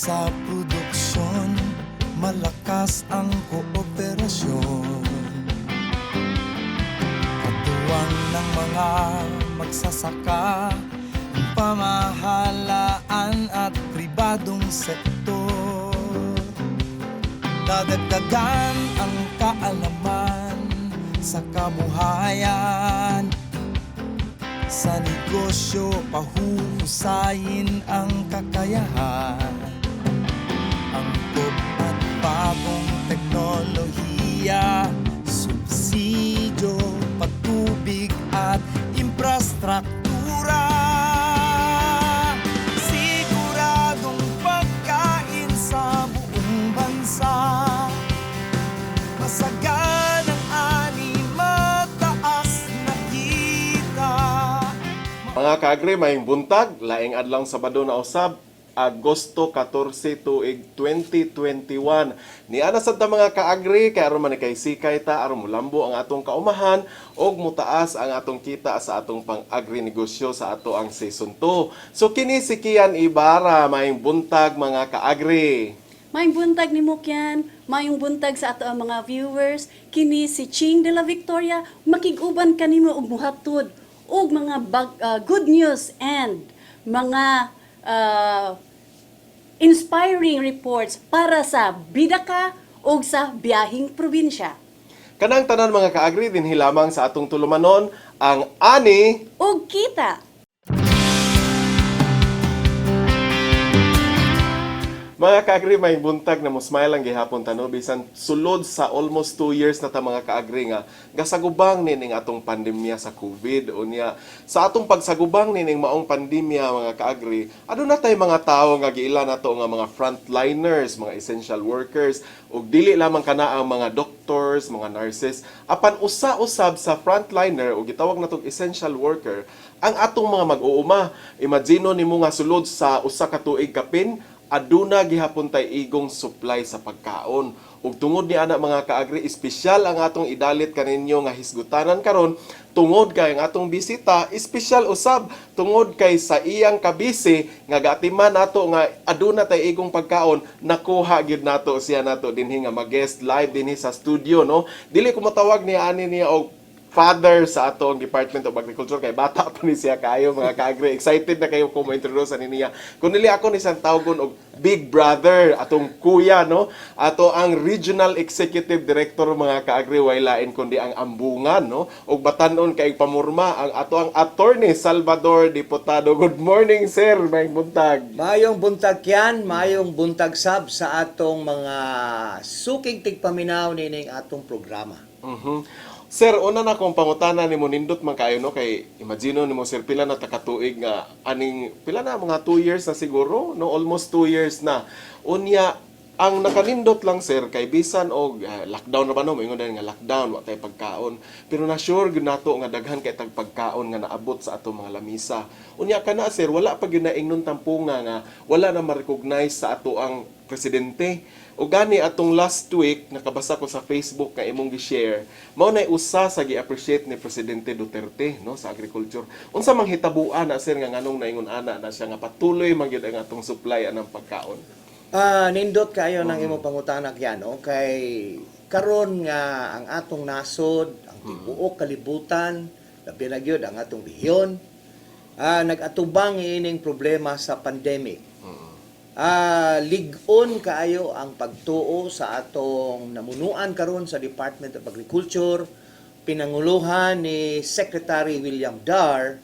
Sa produksyon, malakas ang kooperasyon. Katuwang ng mga magsasaka, pamahalaan at pribadong sektor. Dadagdagan ang kaalaman sa kabuhayan. Sa negosyo, pahuhusayin ang kakayahan. Angkop at bagong teknolohiya, subsidyo, patubig at infrastruktura. Siguradong pagkain sa buong bansa. Masaganang ani, mataas na kita. Mga kaagri, may buntag, laing adlang Sabado na usab, Agosto 14 tuig 2021. Niana sad ta mga kaagri, kay aron man kay sikay ta aron mulambo ang atong kaumahan og mutaas ang atong kita sa atong pang-agri negosyo sa ato ang season 2. So kini si Kian Ibarra, may buntag mga kaagri. Mayong buntag ni Mukyan, mayong buntag sa ato ang mga viewers, kini si Ching de la Victoria, makig-uban kanimo og muhatod og mga good news and mga inspiring reports para sa Bidaka o sa biyahing probinsya. Kanang tanan mga kaagri, din hilamang sa atong tulumanon ang ani Og kita! mga kaagri, may buntag na musmay lang gihapon tano bisan sulod sa almost 2 years na ta mga kaagri nga gasagubang nining atong pandemya sa COVID unya sa atong pagsagubang nining maong pandemya mga kaagri aduna tay mga tawo nga giila nato nga mga frontliners, mga essential workers ug dili lamang kana ang mga doctors, mga nurses apan usa-usab sa frontliner ug gitawag natong essential worker ang atong mga mag-uuma. Imagino nimo nga sulod sa usa ka tuig kapin aduna gihapon tay igong supply sa pagkaon. Ug tungod ni ana mga kaagri, espesyal ang atong idalit kaninyo nga hisgutanan karon tungod kay ang atong bisita, espesyal usab tungod kay sa iyang kabisi nga gaatiman nato nga aduna tay igong pagkaon, nakuha gyud nato siya nato dinhi nga mag-guest live dinhi sa studio no. Dili ko matawag ni ani niya og father sa atong Department of Agriculture kay bata pa ni siya kayo mga kaagri. Excited na kayo kung ma-introduce ani niya. Kung nili ako ni siyang tawgon og big brother, atong kuya no, ato ang Regional Executive Director mga kaagri, way lain kundi ang ambungan no, ug batan-on kay pamurma ang ato ang Attorney Salvador Diputado. Good morning sir, may buntag. Mayong buntag yan, mayong buntag sab sa atong mga suking tigpaminaw nining atong programa. Sir, una na kong pangutana ni mo nindot man kayo no kay imagino nimo sir pila na takatuig nga aning pila na mga 2 years na siguro no, almost 2 years na. Unya ang nakanindot lang sir kay bisan og lockdown ra ba no, moingon nga lockdown wa tay pagkaon. Pero na sure gyud nato nga daghan kay tag pagkaon nga naabot sa atong mga lamisa. Unya kana sir, wala pa gyud na ingnon tampunga nga wala na ma-recognize sa ato ang presidente. O gani atong last week nakabasa ko sa Facebook nga imong gi-share, mao nay usa sa gi-appreciate ni Presidente Duterte no sa agriculture. Unsa mang hitabuan na sir nga nganong naingon ana na siya nga patuloy man gyud ang atong supply anang pagkaon? Nindot kayo ng imong pangutanak yan, no? Kay karon nga ang atong nasod, ang tibuok kalibutan, labi na gyud ang atong rehiyon, nag-atubang ining problema sa pandemic. Lig-on kaayo ang pagtuo sa atong namunuan karon sa Department of Agriculture, pinanguluhan ni Secretary William Dar,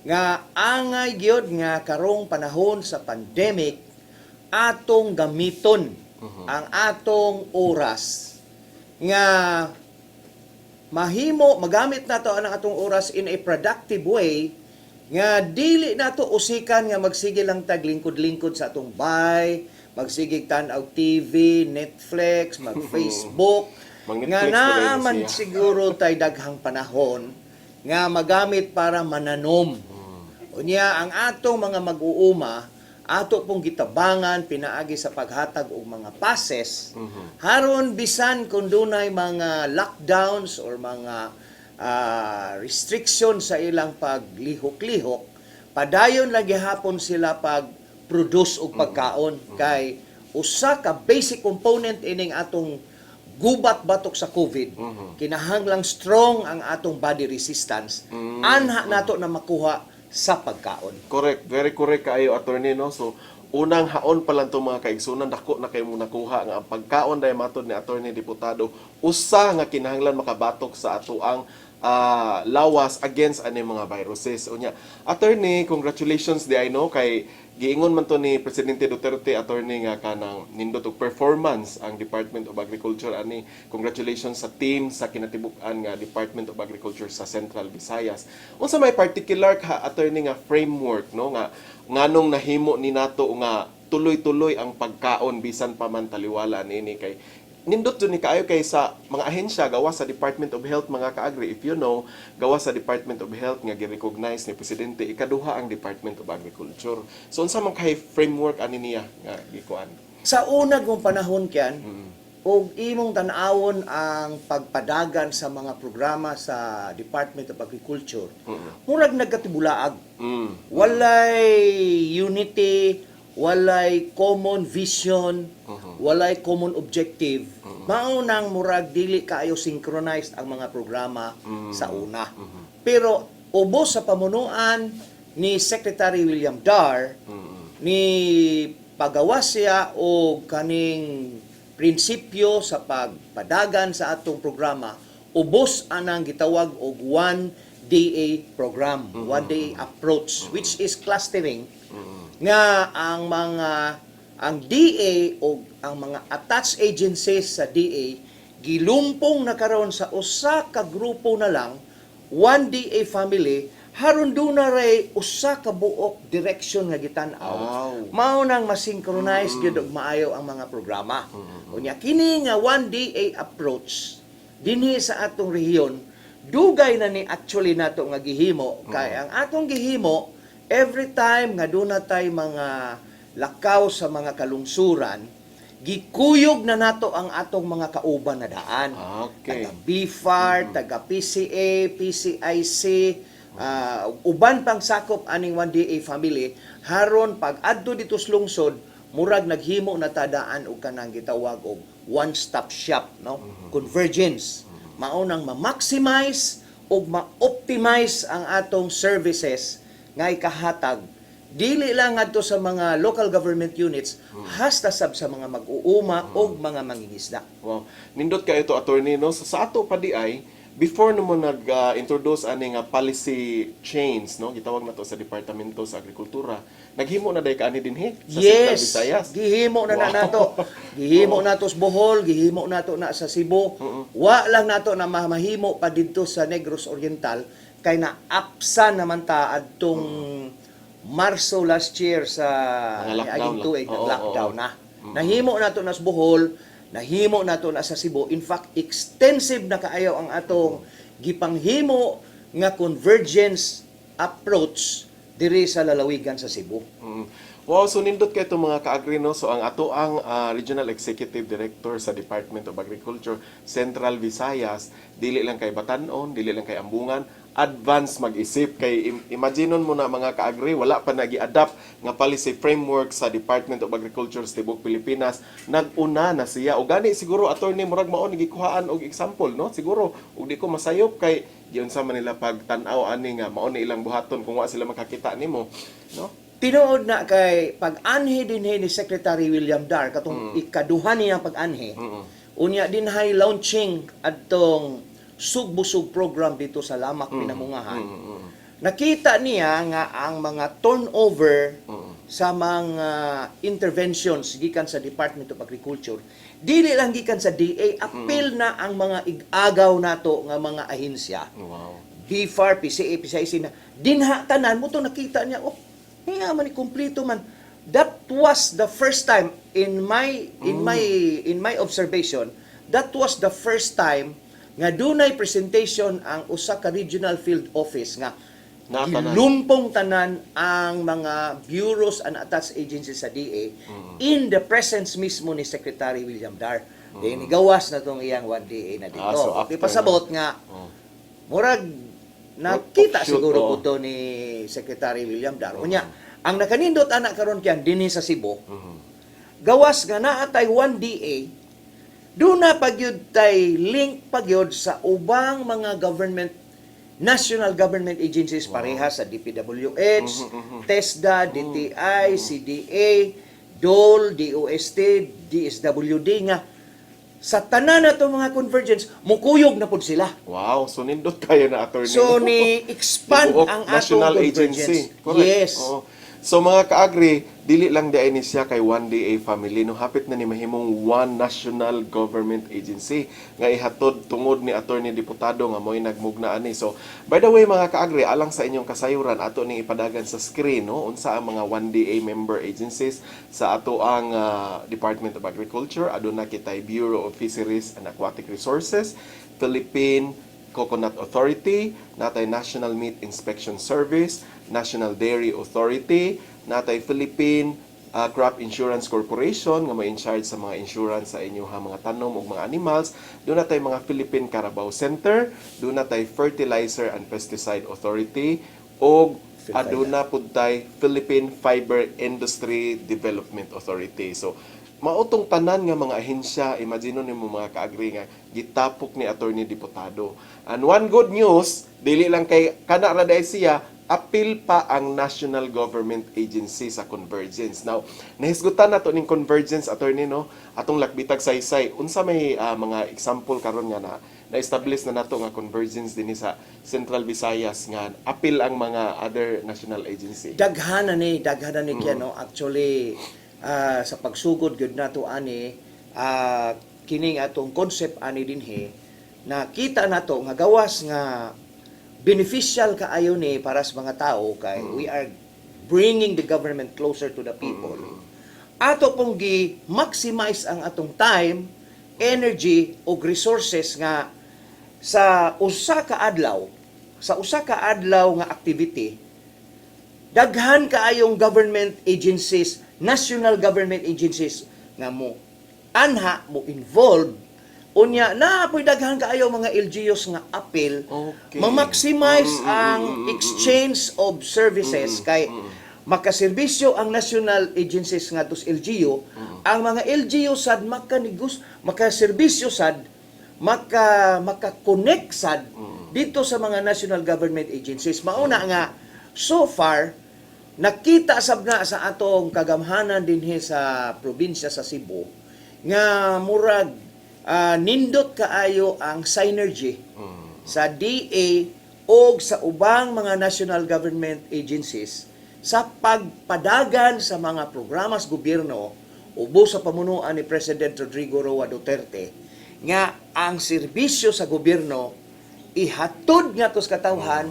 nga angay gyud nga karong panahon sa pandemic atong gamiton ang atong oras nga magamit nato ang atong oras in a productive way nga dili nato usikan nga magsige lang tag lingkod-lingkod sa atong bay, magsige tan-aw TV, Netflix, mag-Facebook, nga naaman siguro tay daghang panahon nga magamit para mananom. Unya ang atong mga mag-uuma ato pong gitabangan pinaagi sa paghatag og mga passes haron bisan kung dunay mga lockdowns or mga restriction sa ilang paglihok-lihok, padayon lagi hapon sila pag mag-produce og pagkaon kay usa ka basic component ining atong gubat batok sa COVID, kinahanglang strong ang atong body resistance, anha nato na makuha sa pagkaon. Correct. Very correct kaayo, attorney, no? So, unang haon pa lang itong mga kaigsunan, dako na kayo mo nakuha nga ang pagkaon dahil matod ni attorney diputado, usa nga kinahanglan makabatok sa ato ang lawas against ani mga viruses. Unya, attorney, congratulations di I know kay giingon man to ni Presidente Duterte, attorney, nga kanang nindot og performance ang Department of Agriculture ani. Congratulations sa team sa kinatibuk-an nga Department of Agriculture sa Central Visayas. Unsa may particular ka, attorney, nga framework, no, nga nganong nahimo ni nato nga tuloy-tuloy ang pagkaon bisan pa man taliwala niini kay nindot dun ni kaayo kay sa mga ahensya gawa sa Department of Health, mga kaagri, if you know, gawa sa Department of Health nga gi-recognize ni Presidente, ikaduha ang Department of Agriculture. So unsa man kay framework ani niya nga gikuan? Sa unang kong panahon kyan, og imong tan-awon ang pagpadagan sa mga programa sa Department of Agriculture, murag nagkatibulaag. Walay unity, walay common vision, walay common objective. Maunang murag dili kaayo synchronized ang mga programa sa una. Pero ubos sa pamunuan ni Secretary William Dar, ni pagawa siya o kaning prinsipyo sa pagpadagan sa atong programa, ubos anang gitawag og 1DA program, 1DA approach, which is clustering, nga ang DA o ang mga attached agencies sa DA gilumpong na karon sa usa ka grupo na lang, 1DA family, haron do na ray usa ka buok direction nga gitan-aw. Mao nang masynchronize gyud og maayo ang mga programa. Unya kini nga 1DA approach dinhi sa atong rehiyon, dugay na ni actually nato nga gihimo kay ang atong gihimo every time nga doon tay mga lakaw sa mga kalungsuran, gikuyog na nato ang atong mga kauban na daan. Okay. Taga BFAR, taga PCA, PCIC, uban pang sakop aning 1DA family, haron pag adto dito sa lungsod, murag naghimo na tadaan og kanang gitawag og one-stop shop, no? Convergence. Maunang ma-maximize og ma-optimize ang atong services nga ikahatag dili lang adto sa mga local government units, hasta sab sa mga mag-uuma o mga mangingisda. Wow. Nindot kayo ito, attorney, no? Sa ato pa di ay, before mo nag-introduce ani nga policy change, no? Gitawag na to sa Departamento sa Agrikultura, naghimo na day kaani dinhi sa Central Visayas. Gihimo na nato. Gihimo nato sa Bohol, gihimo nato na sa Cebu. Wa lang nato na mahimo pa didto sa Negros Oriental kay na-apsa naman ta adtong Marso last year sa aging tuig, lockdown na. Nahimo nato na sa Bohol, nahimo nato na sa Cebu. In fact, extensive na kaayo ang atong gipanghimo nga convergence approach diri sa lalawigan sa Cebu. Wow, so nindot kayo itong mga kaagri, no? So ang ato ang Regional Executive Director sa Department of Agriculture, Central Visayas, dili lang kay Batanon, dili lang kay Ambungan, advance mag-isip kay imaginon mo na mga kaagri, wala pa nagi-adapt nga policy framework sa Department of Agriculture sa Tibok Pilipinas, nag-una na siya. O gani siguro, attorney, murag maon gikuhaan og example, no? Siguro ug di ko masayop kay giun sa manila pagtan-aw ani nga maon ilang buhaton kung wa sila makakita nimo, no? Tinuod na kay pag-anhi dinhi ni Secretary William Dar katong ikaduha niyang pag-anhi. Unya dinhay launching adtong sugbusog program dito sa Lamak Pinamungahan. Nakita niya nga ang mga turnover sa mga interventions gikan sa Department of Agriculture, dili lang gikan sa DA, apil na ang mga ig-agaw nato nga mga ahensya. Wow. BFAR, PCA, PCIC na dinha tanan mo to nakita niya, oh, nga man kompleto man. That was the first time in my observation, that was the first time nga dunay presentation ang usa ka regional field office nga gilumpong tanan ang mga bureaus and attached agencies sa DA in the presence mismo ni Secretary William Dar. Then gawas na tong iyang 1DA na dito. So Di pasabot nga murag nakita siguro ko to ni Secretary William Dar. Unya, Ang nakanindot anak karon kyan dinhi sa Cebu. Gawas nga naa tay 1DA, do na pagyud tay link pagyud sa ubang mga national government agencies pareha sa DPWH, TESDA, DTI, CDA, DOL, DOST, DSWD nga sa tanan na itong mga convergence, mukuyog na po sila. Wow, so nindot kayo na attorney. So, ni-expand Tibuok ang national atong agency. convergence. Correct. Yes. Oo. So mga kaagri, dili lang di ni siya kay 1DA family no, hapit na ni mahimong one national government agency nga ihatod tungod ni attorney diputado nga mo'y nagmugna ani. So by the way mga kaagri, alang sa inyong kasayuran ato ning ipadagan sa screen no unsa ang mga 1DA member agencies sa ato ang Department of Agriculture. Aduna kitay Bureau of Fisheries and Aquatic Resources, Philippine Coconut Authority, natay National Meat Inspection Service, National Dairy Authority, natay Philippine Crop Insurance Corporation nga may in charge sa mga insurance sa inyong mga tanom ug mga animals. Doon natay mga Philippine Carabao Center, doon natay Fertilizer and Pesticide Authority, ug aduna pud tay Philippine Fiber Industry Development Authority. So mautong tanan nga mga ahensya, imagine nimo mga kaagri nga gitapok ni attorney diputado. And one good news, dili lang kay kana ra dai siya, appeal pa ang National Government Agency sa Convergence. Now, nahisgutan nato ning Convergence attorney no, atong lakbitag saysay. Unsa may mga example karon nga na-establish na nato nga Convergence dinhi sa Central Visayas nga appeal ang mga other national agency. Daghanan ni kaya no. Actually, sa pagsugod gyud nato ani, kining atong concept ani dinhi, nakita nato nga gawas nga beneficial kaayo ni para sa mga tao kay we are bringing the government closer to the people. Ato pong gi-maximize ang atong time, energy ug resources nga sa usa ka adlaw nga activity. Daghan kaayong government agencies, national government agencies nga mo anha mo involved. Unya na apoy daghan kaayo mga LGUs nga appeal, Okay. ma-maximize ang exchange of services kay makaserbisyo ang national agencies nga tos LGU, ang mga LGU sad makaserbisyo sad maka-connect sad dito sa mga national government agencies. Mauna nga so far nakita sab na sa atong kagamhanan dinhi sa probinsya sa Cebu nga murag nindot kaayo ang synergy sa DA o sa ubang mga national government agencies sa pagpadagan sa mga programas gobyerno ubos sa pamunuan ni President Rodrigo Roa Duterte nga ang serbisyo sa gobyerno ihatod nga tos katawhan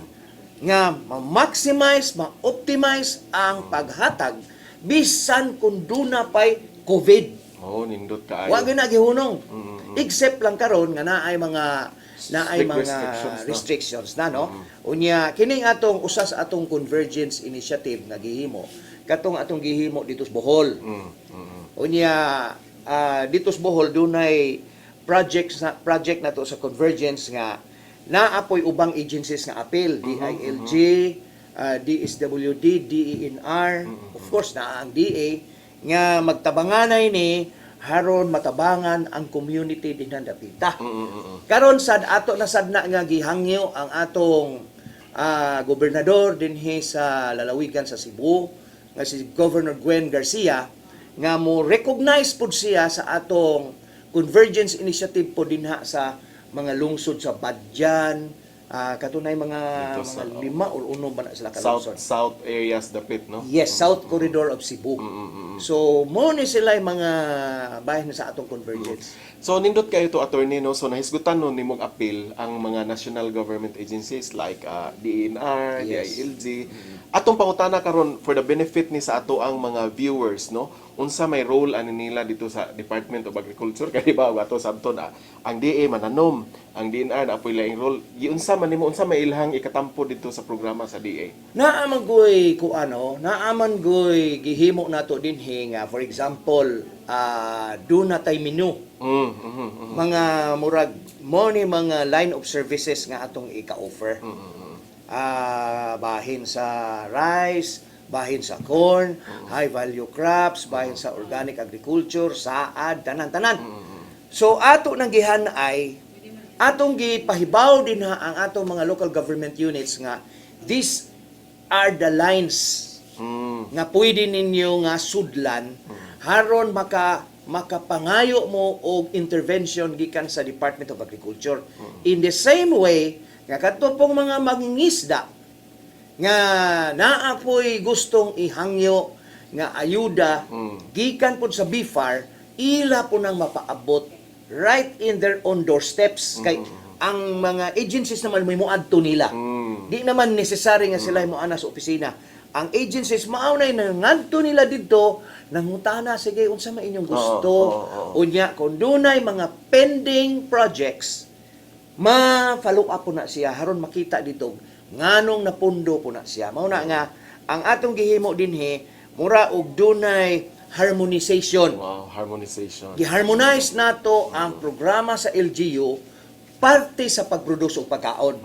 nga ma-maximize, ma-optimize ang paghatag bisan kung duna pa'y COVID. Oh, nindot kaayo. Wa gyud na gihunong. Except lang karon nga naay mga restrictions na no. Unya kining atong usas atong convergence initiative nga gihimo. Katong atong gihimo dito sa Bohol. Unya dito sa Bohol dunay project na to sa convergence nga naapoy ubang agencies nga appeal, DILG, DSWD, DENR, of course na ang DA nga magtabanganay ni haron matabangan ang community dinhan dapita. Karon sad ato na sadna nga gihangyo ang atong gobernador dinhi sa lalawigan sa Cebu nga si Governor Gwen Garcia nga mo recognize pud siya sa atong convergence initiative po dinha sa mga lungsod sa Badyan, katunay mga lima o uno ba na sila ka lungsod. South areas dapit no. Yes, South Corridor of Cebu. So mo ni sila yung mga bahin sa atong convergence. So nindot kayo to attorney no, so nahisgutan no nimong appeal ang mga national government agencies like DENR, Yes. DILG. Atong pangutana karon for the benefit ni sa ato ang mga viewers no, unsa may role ani nila dito sa Department of Agriculture kay ba ato sabton ang DA mananom, ang DENR na apoy laing role. Giunsa man nimo unsa may ilhang ikatampo dito sa programa sa DA? Naaman goy naaman goy gihimo nato dinhi nga for example, do na tay menu. Mga murag mo ni mga line of services nga atong ika-offer. Bahin sa rice, bahin sa corn, high value crops, bahin sa organic agriculture, saad, tanan-tanan. So ato nang gihan ay atong gipahibaw din ha ang atong mga local government units nga these are the lines nga pwede ninyo nga sudlan haron makapangayo mo og intervention gikan sa Department of Agriculture. In the same way nga kadto pong mga mangingisda nga naapoy gustong ihangyo nga ayuda gikan pud sa BIFAR, ila po nang mapaabot right in their own doorsteps. Kay ang mga agencies naman may muadto nila. Di naman necessary nga sila moana sa opisina. Ang agencies maunay nangadto nila didto nangutana, sige unsa man inyong gusto. Unya kung dunay mga pending projects, ma-follow up po na siya haron makita dito nganong napundo po na siya. Mao na nga ang atong gihimo dinhi mura og dunay harmonization. Wow, harmonization. Gi-harmonize nato ang programa sa LGU parte sa pagproduce og pagkaon.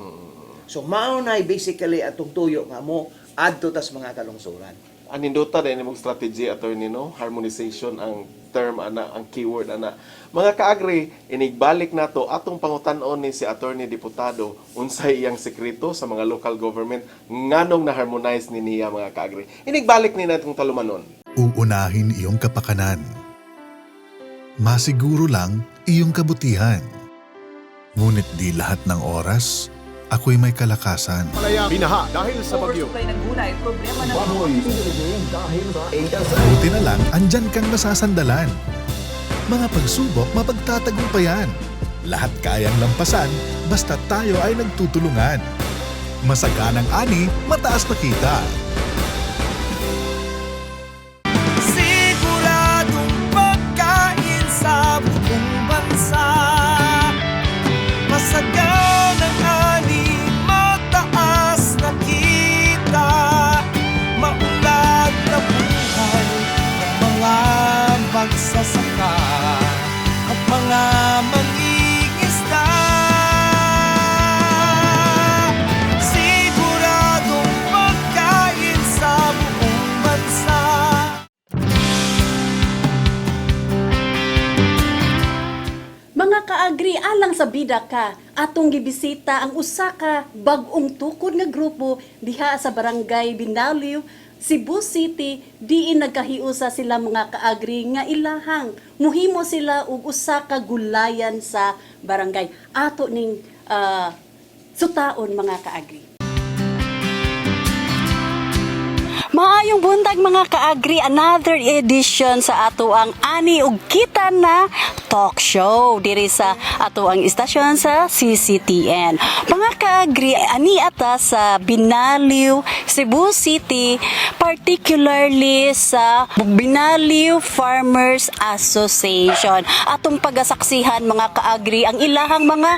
So mao nay basically atong tuyo nga mo adto tas mga kalungsuran. Aninduta din imong strategy attorney no, harmonization ang term ana, ang keyword ana. Mga kaagri, inigbalik nato atong pangutan-on ni si attorney diputado unsay iyang sekreto sa mga local government nganong na harmonize ni niya mga kaagri. Inigbalik ni natong talumanon. Uunahin iyong kapakanan. Masiguro lang iyong kabutihan. Ngunit di lahat ng oras, ako'y may kalakasan. Binaha dahil sa bagyo. Oversupply ng gulay, problema ng Buti na lang, andyan kang masasandalan. Mga pagsubok, mapagtatagumpayan. Lahat kayang lampasan, basta tayo ay nagtutulungan. Masaganang ani, mataas na kita. Siguradong pagkain sa buong bansa. Masaganang ani, mataas na kita. Maunlad na buhay ng mga magsasaka at mga mangingisda. Siguradong pagkain sa buong bansa. Mga kaagri, alang sa bida ka, atong gibisita ang usa ka bag-ong tukod nga grupo diha sa Barangay Binaliw, Cebu City. Diin nagkahiusa sila mga kaagri nga ilahang muhimo sila og usa ka gulayan sa barangay. Ato ning sutaon mga kaagri. Maayong buntag mga kaagri, another edition sa ato ang Ani ug Kita na talk show diri sa ato ang istasyon sa CCTN. Mga kaagri, ani ata sa Binaliw, Cebu City, particularly sa Binaliw Farmers Association. Atong pagasaksihan mga kaagri ang ilahang mga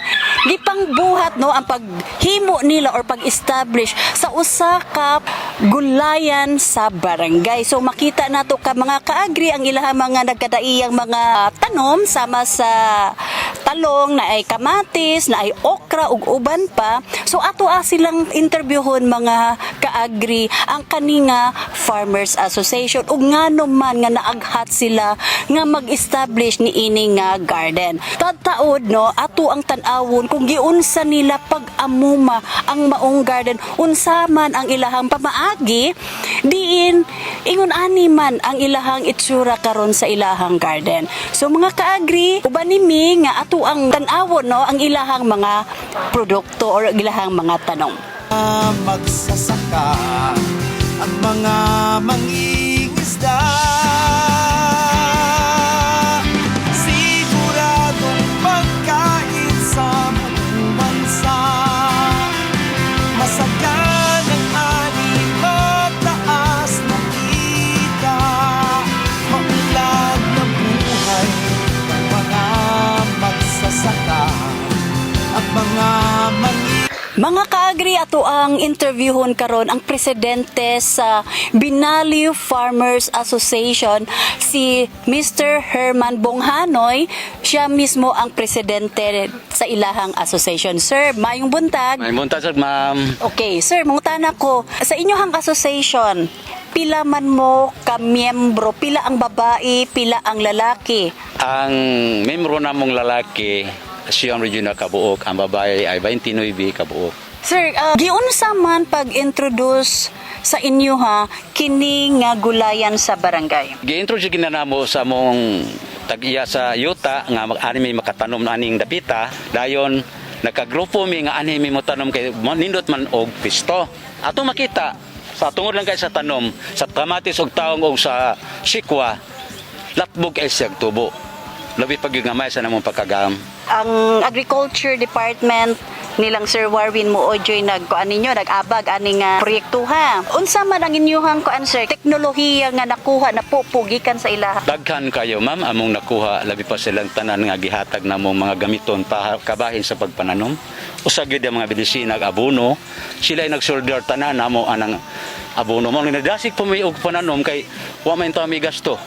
gipangbuhat no, ang paghimo nila or pag-establish sa usa ka gulayan sa barangay. So makita nato ka mga kaagri ang ilahang mga nagkadaiyang mga tanom sama sa talong na ay kamatis, na ay okra ug uban pa. So ato silang interviewon mga kaagri ang kaninga Farmers Association ug ngano man nga naaghat sila nga mag-establish ni ini nga garden. Tataod no ato ang tan-awon kung giunsa nila pag-amuma ang maong garden, unsa man ang ilahang pamaagi, diin ingon ani man ang ilahang itsura karon sa ilahang garden. So mga kaagri, uban nimi nga ato ang tan-awon no ang ilahang mga produkto or ilahang mga tanong. Magsasaka ang mga mangingisda. Siguradong pagkain sa buong bansa. Masaganang ani, mataas na kita. Maunlad na buhay ng mga magsasaka at mga Mga kaagri, ato ang interviewon karon ang presidente sa Binaliw Farmers Association, si Mr. Herman Bonghanoy. Siya mismo ang presidente sa ilahang association. Sir, mayong buntag. May buntag sir, ma'am. Okay, sir, mangutana ko, sa inyohang association, pila man mo ka miyembro, pila ang babae, pila ang lalaki. Ang membro namong lalaki, Siyang Regional Kabuok, ang babae ay 29 Kabuok. Sir, giunsa man pag-introduce sa inyo ha, kini nga gulayan sa barangay? Gi-introduce gina namo sa mong tag-iya sa yuta nga ani makatanom na aning dapita. Dayon nakagrupo mi nga ani mo tanom kay nindot man og pisto. Ato makita sa tungod lang kay sa tanom, sa kamatis og taong og sa sikwa, latbog ay siyang tubo. Labi pag yung gamay sa namong pagkagam. Ang Agriculture Department nilang Sir Warwin Moojoy nagkuan ninyo, nag-abag aning proyekto ha. Unsa man ang inyong kuan sir, teknolohiya nga nakuha na pupugikan sa ilaha? Daghan kayo ma'am among nakuha labi pa silang tanan nga gihatag namong mga gamiton pa kabahin sa pagpananom. Usa gyud ang mga medisina ag abono, sila ay nagsolder tanan namo anang abono mo nadasig pa may og pananom kay wa man ta may gasto.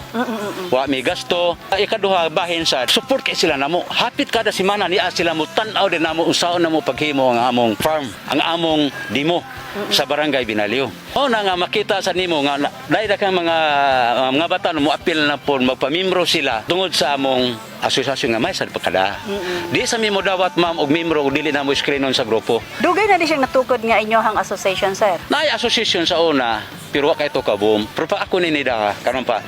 Wa may gasto. Ikaduha bahin sa support kay sila namo. Hapit kada semana niya sila mo tan-aw din namo usaon namo paghimo ang among farm, ang among demo sa barangay Binaliw. O na nga makita sa nimo nga dahil kang mga bata mo apil na po magpamembro sila tungod sa among asosasyon nga may sa pagkada. Di sa mimo dawat ma'am og membro og dili na mo screenon sa grupo. Dugay na di siyang natukod nga inyohang association sir. Naay association sa una pero wa kay to kaboom. Pero pa ako ni nida karon pa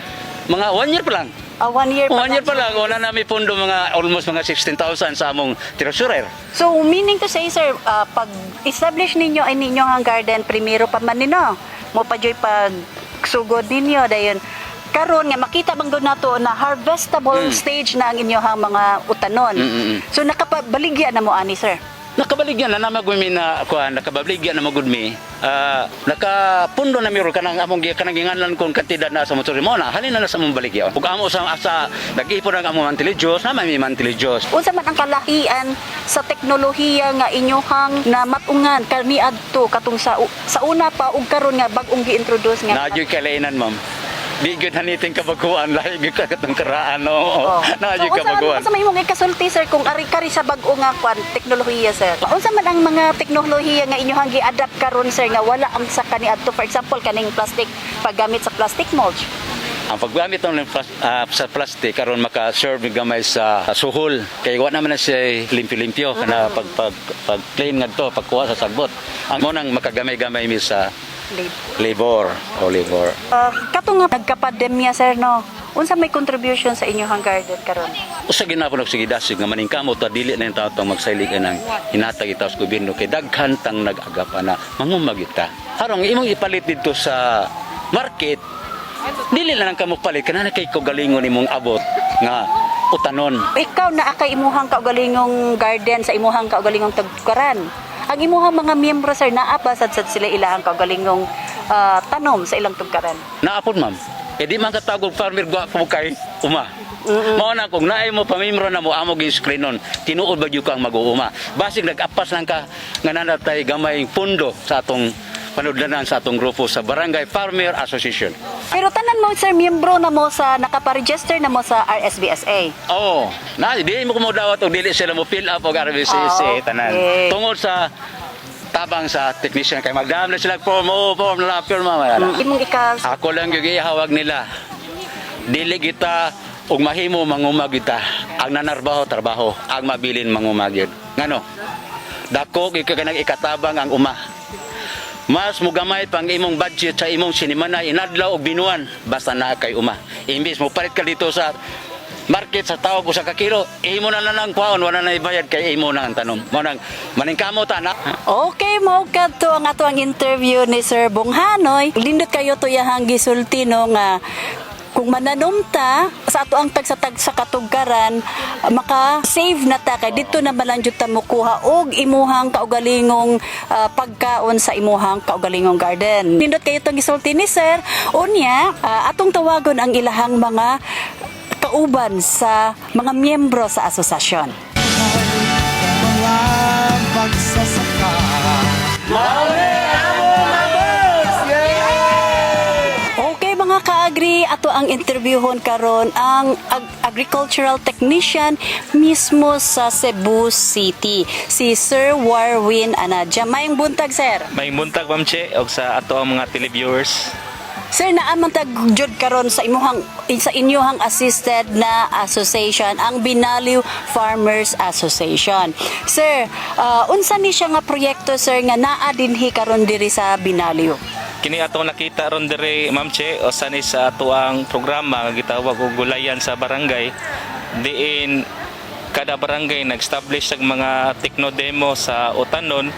mga 1 year pa lang. 1 year pa 1 year pa lang wala na mi pondo mga almost mga 16,000 sa among treasurer. So, meaning to say, sir, pag-establish ninyo ay ninyong garden, primero pa man nino. Mo pa joy pag sugod ninyo, dayon. Karon nga makita bang doon nato na harvestable stage na ang inyong mga utanon. So, nakapabaligya na mo ani, sir? Nakabaligyan na namagumi na kuan, nakabaligyan na magud mi. Nakapundo na miro kanang among kanang ginganlan kon kantidad na sa motor mo na halin na sa among baligya. Ug amo sa nag-ipon ang among mantilijos na may mantilijos. Unsa man ang kalahian sa teknolohiya nga inyohang na matungan kaniadto katong sa una pa ug karon nga bag-ong gi-introduce nga Nadyoy kalainan ma'am. Di gyud haniting kabaguan lahi gyud ka katong karaan no. Nadyoy kabaguan. Unsa man imong ikasulti sir kung ari-kari sa bag-o nga kwan teknolohiya sir? Unsa man ang mga teknolohiya nga inyohang gi-adapt karon sir nga wala ang sa kaniadto, for example kaning plastic paggamit sa plastic mulch? Ang paggamit ng sa plastic karon maka-serve gamay sa suhol kay wa naman na siya limpyo-limpyo kana pag clean ngadto pagkuha sa sagbot. Ang mo nang makagamay-gamay mi sa labor. Katong nga nagka-pandemya sir no. Unsa may contribution sa inyong garden karon? Usa ginapon og sige dasig nga maningkamot ta dili na yung tao magsaylig nang hinatag itaw sa gobyerno kay daghan tang nag-agapa na mangumagita. Harong imong ipalit dito sa market dili na nang kamo palit kana kay ko galingon imong abot nga utanon. Ikaw na akay imuhang kaugalingong garden sa imuhang kaugalingong tagkuran. Ang imuhang mga miyembro sir naapa sad sila ilahang kaugalingong tanom sa ilang tugkaran. Naapod ma'am. Kay di man katagog farmer gwapo kay uma. Mao na kung naay mo pamembro na mo amo gin screenon tinuod ba gyud kang mag-uuma. Basig nag-apas lang ka nga nanatay gamay pundo sa atong panudlanan sa atong grupo sa Barangay Farmer Association. Pero tanan mo sir miyembro na mo sa nakaparegister na mo sa RSBSA. Oo. Na di mo ko dawat og dili sila mo fill up og RBCC tanan. Okay. Tungod sa tabang sa technician kay magdam na sila form na pirma wala. Imong ikas Ako lang yung ihawag nila. Dili kita ug mahimo mangumag kita. Ang nanarbaho trabaho, ang mabilin mangumagid. Ngano? Dako kanang ikatabang ang uma. Mas mugamay pang imong budget sa imong sinimana inadlaw og binuan basta naa kay uma. Imbis mo palit ka dito sa market sa tawag ko sa kakilo, imo na lang kuhaon wala na ibayad kay imo na ang tanom. Mo nang maningkamo ta na. Okay mo kadto ang ato ang interview ni Sir Bonghanoy. Lindot kayo to yahang gisulti no nga kung mananumta sa ato ang tag sa katugkaran maka-save na ta kay dito na lang jud ta mokuha og imuhang kaugalingong pagkaon sa imuhang kaugalingong garden. Nindot kayo tong gisulti ni Sir. Unya atong tawagon ang ilahang mga kauban sa mga miyembro sa asosasyon. Mga magsasaka. Okay mga ka-agri, ato ang interviewon karon ang agricultural technician mismo sa Cebu City, si Sir Warwin Anadja. Mayong buntag, sir. May buntag ma'am Che og sa ato ang mga televiewers. Sir, naamang tagjud karon sa inyuhang assisted na association, ang Binaliw Farmers Association. Sir, unsa ni siya nga proyekto, sir, nga naa dinhi karon diri sa Binaliw? Kini atong nakita ron dire, Ma'am Che, o sani sa ato ang programa nga gitawag og gulayan sa barangay. Diin kada barangay nag-establish ng mga tekno-demo sa utanon.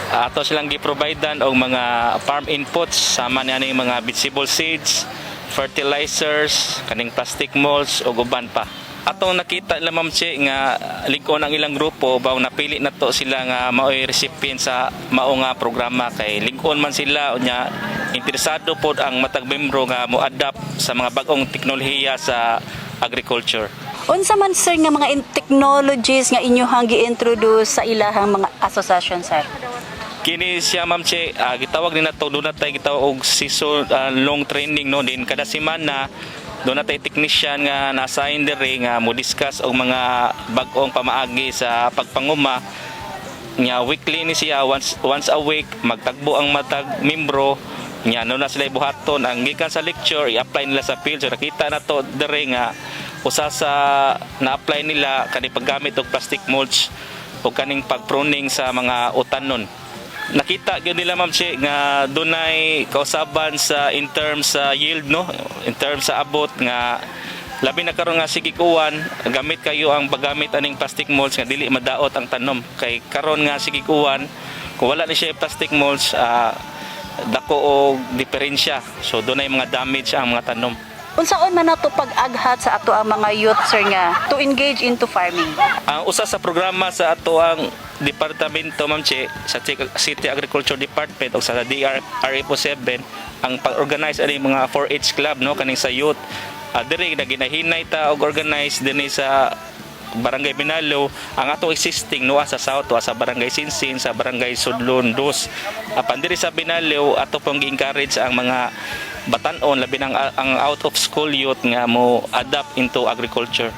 Ato silang gi-providean og mga farm inputs sama niya mga vegetable seeds, fertilizers, kaning plastic molds ug uban pa. Atong nakita nila, Ma'am Che, nga lig-on ang ilang grupo baw napili na to sila nga maoy recipient sa mao nga programa kay lig-on man sila unya interesado pod ang matag membro nga mo-adapt sa mga bag-ong teknolohiya sa agriculture. Unsa man, sir, nga mga technologies nga inyuhang gi-introduce sa ilahang mga association, sir? Kini siya, Ma'am Che, gitawag din nato doon natay gitawag og season long training no din kada semana doon natay technician nga na-assign diri nga mo discuss og mga bag-ong pamaagi sa pagpanguma nya weekly ni siya once a week magtagbo ang matag membro nya no na sila buhaton ang gikan sa lecture i-apply nila sa field so nakita nato diri nga usa sa na-apply nila kani paggamit og plastic mulch o kaning pagpruning sa mga utanon. Nakita gyud nila, Ma'am Che, nga dunay kausaban sa in terms sa yield no, in terms sa abot nga labi na karon nga sige kuwan gamit kayo ang paggamit aning plastic mulch nga dili madaot ang tanom kay karon nga sige kuwan kung wala ni siya plastic mulch dako og diferensya so dunay mga damage ang mga tanom. Unsaon man nato pag-aghat sa ato ang mga youth, sir, nga to engage into farming? Ang usa sa programa sa ato ang departamento, Ma'am Che, sa City Agriculture Department o sa DRRFO 7 ang pag-organize ani mga 4-H club no kaning sa youth. Diri na ginahinay ta og organize dinhi sa Barangay Binaliw ang ato existing no sa South sa Barangay Sinsin sa Barangay Sudlon 2. Apan diri sa Binaliw ato pong gi-encourage ang mga batan-on labi ang out of school youth nga mo adapt into agriculture.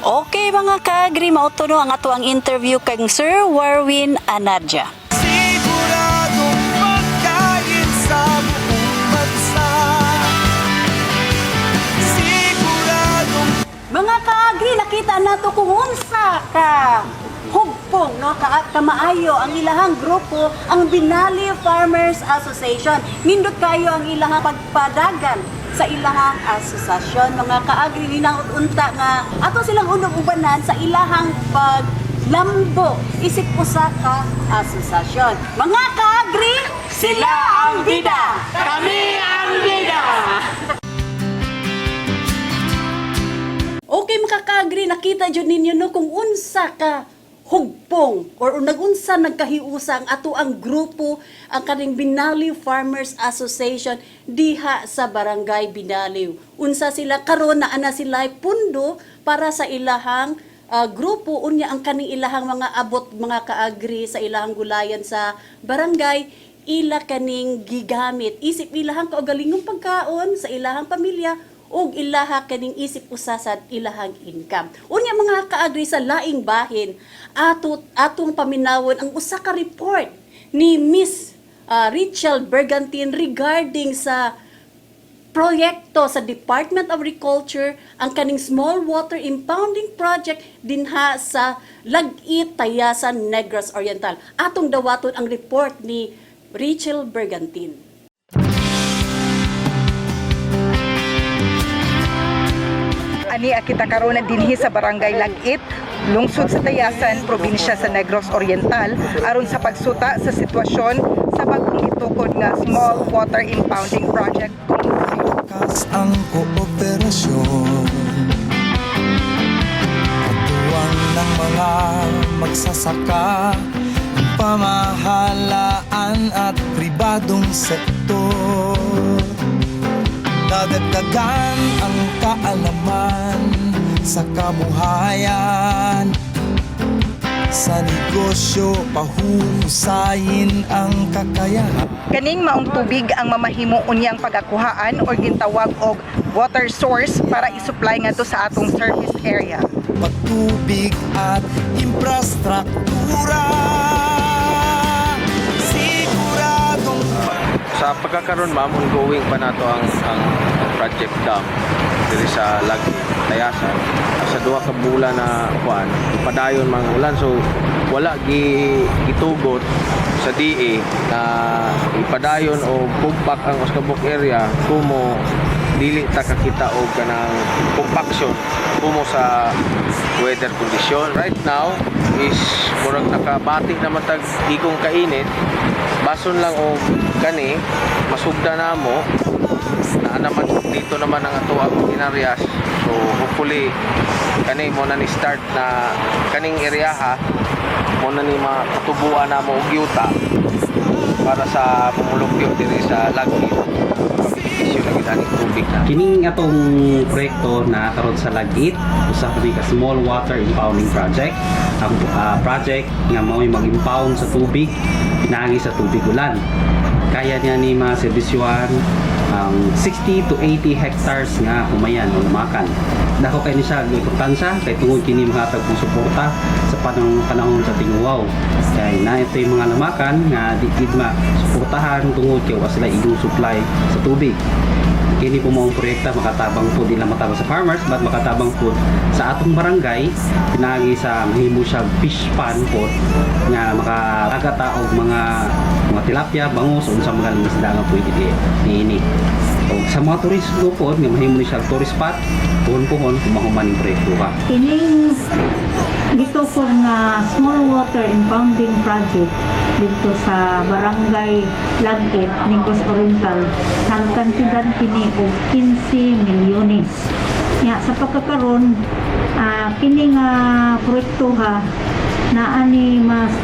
Okay, mga ka-agri, mauto no ang ato ang interview kay Sir Warwin Anadja. Siguradong pagkain sa buong bansa. Siguradong Mga ka-agri, nakita nato kung unsa ka hugpong no kamaayo ang ilahang grupo, ang Binaliw Farmers Association. Nindot kayo ang ilahang pagpadagan sa ilahang asosasyon. Mga ka-agri, ninang unta nga ato silang unong ubanan sa ilahang paglambo isip usa ka asosasyon. Mga ka-agri, sila ang bida, kami ang bida. Okay, mga ka-agri, nakita jud ninyo no kung unsa ka hugpong or nagunsa nagkahiusa ang ato ang grupo, ang kaning Binaliw Farmers Association diha sa Barangay Binaliw. Unsa sila karon na ana sila pundo para sa ilahang grupo unya ang kaning ilahang mga abot, mga ka-agri, sa ilahang gulayan sa barangay ila kaning gigamit isip ilahang kaugalingong pagkaon sa ilahang pamilya ug ilaha kaning isip usa sa ilahang income. Unya, mga ka-agri, sa laing bahin atong paminawon ang usa ka report ni Miss Rachel Bergantin regarding sa proyekto sa Department of Agriculture, ang kaning small water impounding project dinha sa Lag-it, Tayasan, Negros Oriental. Atong dawaton ang report ni Rachel Bergantin. Ani akita karon na dinhi sa Barangay Lag-it, lungsod sa Tayasan, probinsya sa Negros Oriental, aron sa pagsuta sa sitwasyon sa bagong gitukod nga small water impounding project. kas ang kooperasyon. Katuwang ng mga magsasaka, ang pamahalaan at pribadong sektor. Dadagdagan ang kaalaman sa kabuhayan. Sa negosyo, pahuhusayin ang kakayahan. Kaning maong tubig ang mamahimo unyang pagakuhaan or gintawag og water source para isupply ngadto sa atong service area. Pagtubig at infrastruktura, siguradong Sa Sa pagkakaroon ma'am, ongoing pa nato ang project dam diri sa Lagi Tayasan. Sa duha ka bulan na kuan, padayon mga ulan, so wala gitugot sa DA na ipadayon o pumbak ang Oscabok area kumo dili ta kakita og kanang compaction kumo sa weather condition. Right now is murag nakabati naman tag igong kainit, bason lang og kani masugda namo na naman dito naman ang ato ang inareas. So hopefully kani mo na ni start na kaning area ha mo na ni makatubuan na mo og yuta para sa pamulukyo diri sa Lagi. Issue lagi tani tubig na. Kining atong proyekto na karon sa Lagit, usa kami ka small water impounding project. Ang project nga mao'y mag-impound sa tubig, pinaagi sa tubig ulan. Kaya niya ni mga serbisyuhan 60 to 80 hectares nga humayan o lumakan. Dako kay ni siya importansya kay tungod kini mahatag og suporta sa panahon sa tinguwaw. Kay na ito yung mga lumakan nga di gid suportahan tungod kay wa sila igong supply sa tubig. Kini po mga proyekta makatabang po dila matabang sa farmers but makatabang po sa atong barangay pinagi sa mahimo siya fish pond po nga makagata og mga tilapia, bangus unsa mga isda nga pwede niini. O sa mga turismo po nga mahimo ni siya tourist spot puhon-puhon kumahuman ning proyekto ka. Kining dito po nga small water impounding project dito sa barangay Lagit, Negros Oriental, nagkantidad kini og 15 milyones. Nya sa pagkakaroon kini nga proyekto ha na ani mas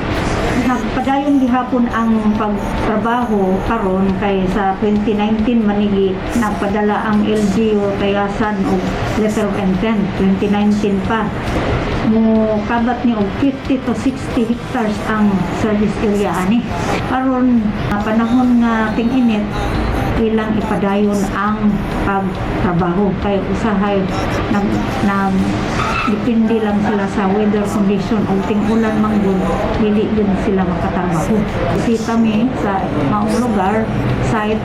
padayon gihapon ang pagtrabaho karon kay sa 2019 manigi nagpadala ang LGU Tayasan og letter of intent 2019 pa mo kabat ni og 50 to 60 hectares ang service area ani karon panahon nga ting-init ilang ipadayon ang pagtrabaho kay usahay nag depende lang sila sa weather condition o ting-ulan manggod dili din sila makatrabaho. Bisita mi sa maong lugar site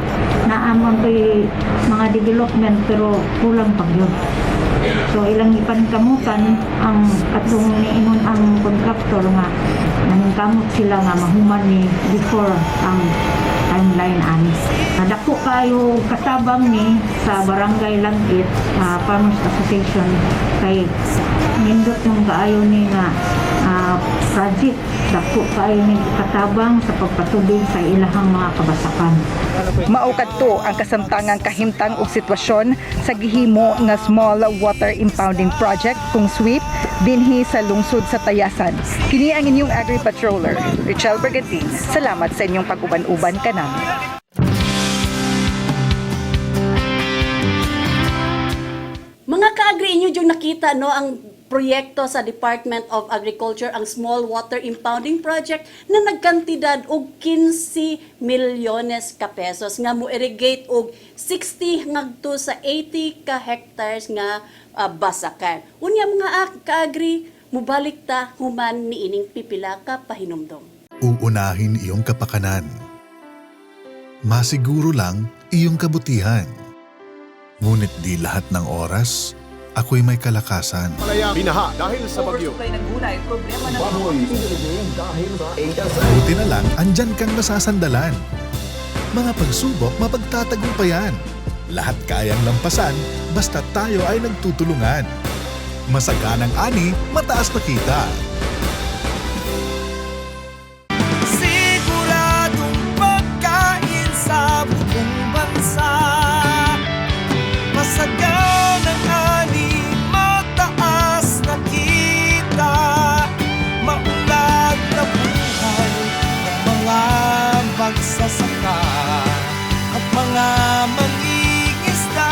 na amon kay mga development pero kulang pa yun. So ilang ipankamutan ang atong niingon ang contractor nga naningkamot sila nga mahuman ni before ang timeline ani. Nadako kayo katabang ni sa Barangay Lagit Farmers Association kay nindot yung kaayo ni nga project. Dako kayo ni katabang sa pagpatubig sa ilahang mga kabasakan. Mao kadto ang kasamtangang kahimtang og sitwasyon sa gihimo nga small water impounding project kung SWIP dinhi sa lungsod sa Tayasan. Kini ang inyong agri-patroller, Richelle Bergantin. Salamat sa inyong pag-uban-uban kanami. Mga ka-agri, inyo yung nakita no ang proyekto sa Department of Agriculture, ang Small Water Impounding Project na nagkantidad og 15 milyones ka pesos nga mo irrigate og 60 ngadto sa 80 ka hectares nga basakan. Unya mga ka-agri, mubalik ta human niining pipila ka pahinumdom. Uunahin iyong kapakanan. Masiguro lang iyong kabutihan. Ngunit di lahat ng oras, ako'y may kalakasan. Binaha dahil sa bagyo. Buti na lang, andyan kang masasandalan. Mga pagsubok, mapagtatagumpayan. Lahat kayang lampasan, basta tayo ay nagtutulungan. Masaganang ani, mataas na kita. Siguradong pagkain sa buong bansa. Masaganang ani, mataas na kita. Maunlad na buhay ng mga magsasaka at mga mangingisda.